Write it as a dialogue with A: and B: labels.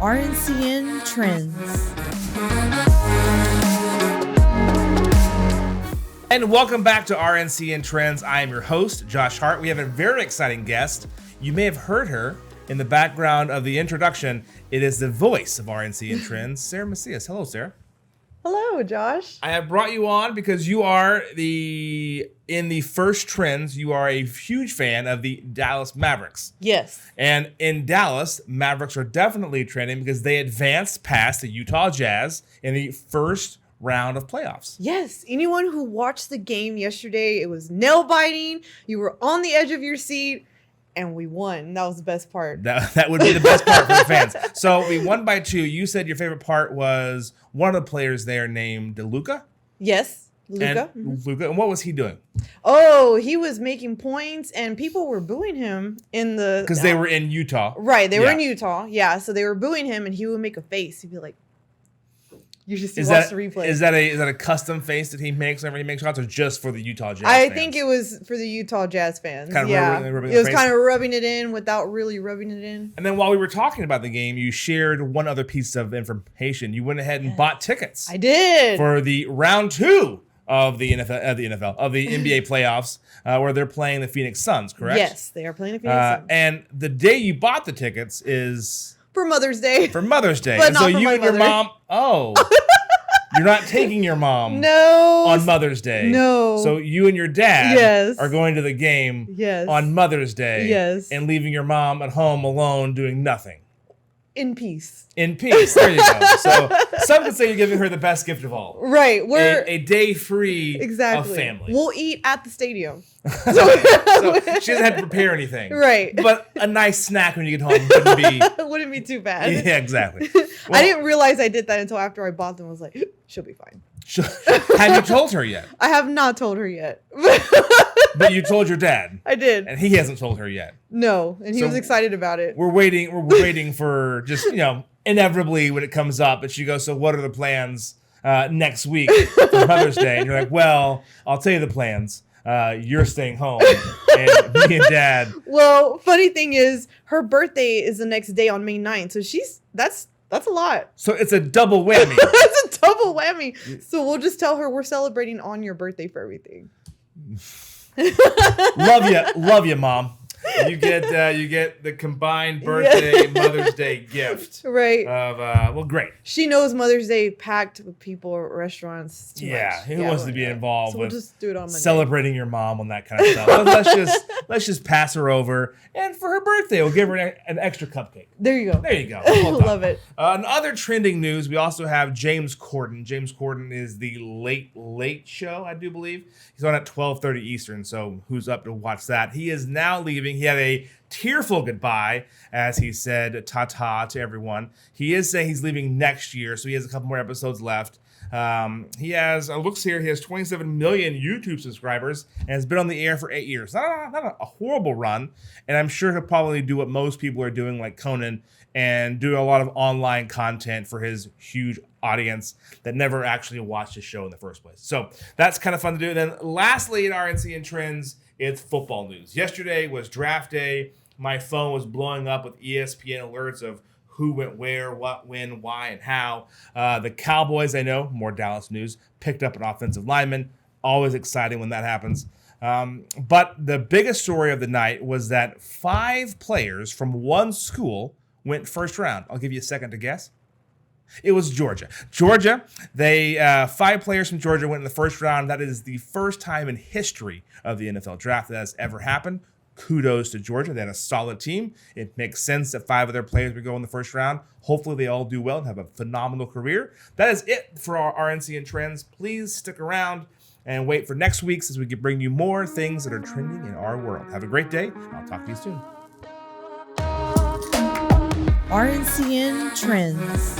A: RNCN Trends.
B: And welcome back to RNCN Trends. I am your host, Josh Hart. We have a very exciting guest. You may have heard her in the background of the introduction. It is the voice of RNCN Trends, Sarah Macias. Hello, Sarah.
A: Hello, Josh.
B: I have brought you on because you are in the first trends, you are a huge fan of the Dallas Mavericks.
A: Yes.
B: And in Dallas, Mavericks are definitely trending because they advanced past the Utah Jazz in the first round of playoffs.
A: Yes. Anyone who watched the game yesterday, it was nail biting. You were on the edge of your seat. And we won. That was the best part.
B: That would be the best part for the fans. So we won by 2. You said your favorite part was one of the players there named Luka.
A: Yes, Luka.
B: Luka. And what was he doing?
A: Oh, he was making points, and people were booing him in the
B: because they were in Utah.
A: Right, they were in Utah. Yeah, so they were booing him, and he would make a face. He'd be like, "You just watch the replay."
B: Is that a custom face that he makes whenever he makes shots, or just for the Utah Jazz?
A: I
B: fans?
A: think it was for the Utah Jazz fans.
B: Kind of rubbing
A: it was kind of rubbing it in without really rubbing it in.
B: And then while we were talking about the game, you shared one other piece of information. You went ahead and bought tickets.
A: I did
B: for the round 2 of the NBA playoffs, where they're playing the Phoenix Suns. Correct?
A: Yes, they are playing the Phoenix Suns.
B: And the day you bought the tickets is
A: for Mother's Day.
B: For Mother's Day,
A: but
B: and
A: not
B: so
A: for
B: you
A: my
B: and your
A: mother.
B: mom. Oh. You're not taking your mom
A: no
B: on Mother's Day.
A: No.
B: So you and your dad
A: yes.
B: are going to the game
A: yes.
B: on Mother's Day
A: yes.
B: and leaving your mom at home alone doing nothing.
A: In peace.
B: In peace. There you go. So some could say you're giving her the best gift of all.
A: Right. We're
B: a day free
A: exactly.
B: of family.
A: We'll eat at the stadium.
B: So she doesn't have to prepare anything.
A: Right.
B: But a nice snack when you get home
A: wouldn't be too bad.
B: Yeah, exactly.
A: Well, I didn't realize I did that until after I bought them. I was like, she'll be fine.
B: Have you told her yet?
A: I have not told her yet.
B: But you told your dad.
A: I did.
B: And he hasn't told her yet.
A: No, and he was excited about it.
B: We're waiting for just, inevitably when it comes up and she goes, so what are the plans next week for Mother's Day? And you're like, well, I'll tell you the plans. You're staying home and me and dad.
A: Well, funny thing is her birthday is the next day on May 9th. So that's a lot.
B: So it's a double whammy.
A: It's a double whammy. So we'll just tell her we're celebrating on your birthday for everything.
B: Love you, Mom. You get the combined birthday Mother's Day gift.
A: Right.
B: Well, great.
A: She knows Mother's Day packed with people at restaurants. Too much.
B: Who wants to be involved
A: we'll
B: with
A: just do it on Monday.
B: Celebrating your mom on that kind of stuff? Let's just pass her over, and for her birthday, we'll give her an extra cupcake.
A: There you go.
B: There you go. Well done.
A: Love it.
B: In other trending news, we also have James Corden. James Corden is the Late Show, I do believe. He's on at 12:30 Eastern, so who's up to watch that? He is now leaving. He had a tearful goodbye, as he said ta-ta to everyone. He is saying he's leaving next year, so he has a couple more episodes left. He has 27 million YouTube subscribers and has been on the air for 8 years. Not a horrible run, and I'm sure he'll probably do what most people are doing, like Conan, and do a lot of online content for his huge audience that never actually watched his show in the first place. So that's kind of fun to do. And then lastly, in RNCN Trends, it's football news. Yesterday was draft day. My phone was blowing up with ESPN alerts of who went where, what, when, why, and how. The Cowboys, I know, more Dallas news, picked up an offensive lineman. Always exciting when that happens. But the biggest story of the night was that 5 players from one school went first round. I'll give you a second to guess. It was Georgia. They 5 players from Georgia went in the first round. That is the first time in history of the NFL draft that has ever happened. Kudos to Georgia. They had a solid team. It makes sense that 5 of their players would go in the first round. Hopefully they all do well and have a phenomenal career. That is it for our RNCN Trends. Please stick around and wait for next week's as we can bring you more things that are trending in our world. Have a great day. I'll talk to you soon.
A: RNCN Trends.